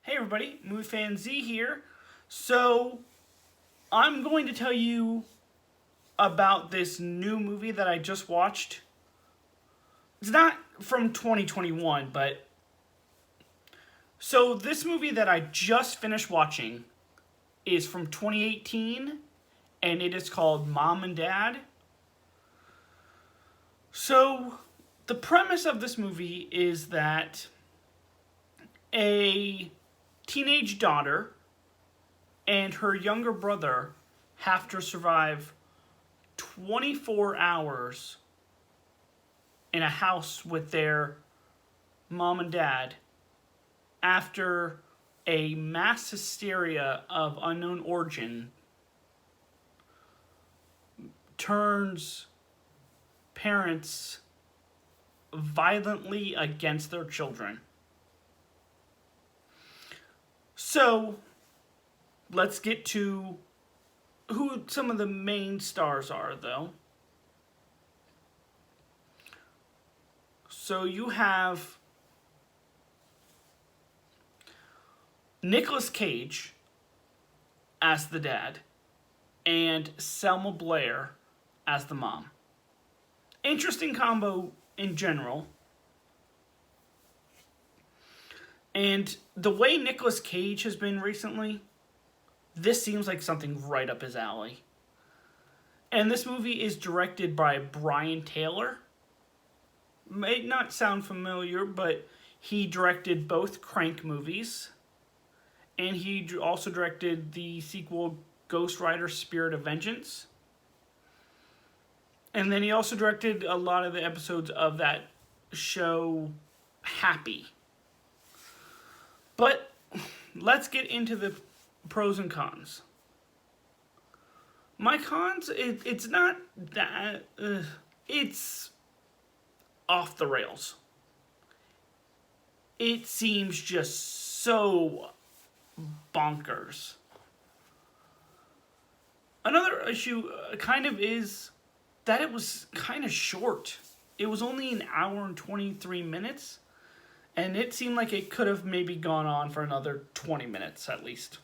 Hey everybody, Movie Fan Z here. So, I'm going to tell you about this new movie that I just watched. It's not from 2021, but... So, this movie that I just finished watching is from 2018, and it is called Mom and Dad. So, the premise of this movie is that a teenage daughter and her younger brother have to survive 24 hours in a house with their mom and dad after a mass hysteria of unknown origin turns parents violently against their children. So, let's get to who some of the main stars are, though. So you have Nicolas Cage as the dad and Selma Blair as the mom. Interesting combo in general. And the way Nicolas Cage has been recently, this seems like something right up his alley. And this movie is directed by Brian Taylor. May not sound familiar, but he directed both Crank movies. And he also directed the sequel Ghost Rider Spirit of Vengeance. And then he also directed a lot of the episodes of that show Happy. But let's get into the pros and cons. My cons, it's not that... it's off the rails. It seems just so bonkers. Another issue kind of is that it was kind of short. It was only an hour and 23 minutes. And it seemed like it could have maybe gone on for another 20 minutes at least.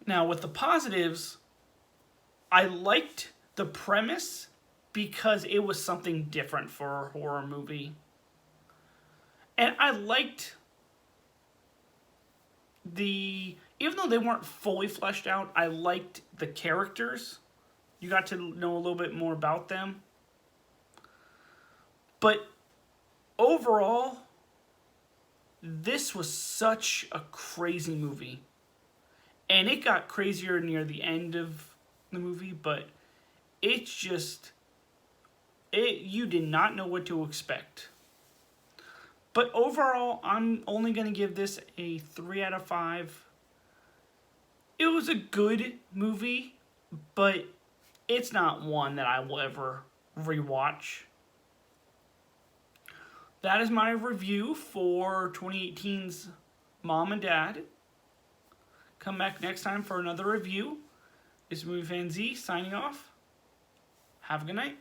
Now, with the positives, I liked the premise because it was something different for a horror movie. And I liked even though they weren't fully fleshed out, I liked the characters. You got to know a little bit more about them. But overall, this was such a crazy movie. And it got crazier near the end of the movie, but it's just... you did not know what to expect. But overall, I'm only going to give this a 3 out of 5. It was a good movie, but it's not one that I will ever rewatch. That is my review for 2018's Mom and Dad. Come back next time for another review. This is Movie Fan Z signing off. Have a good night.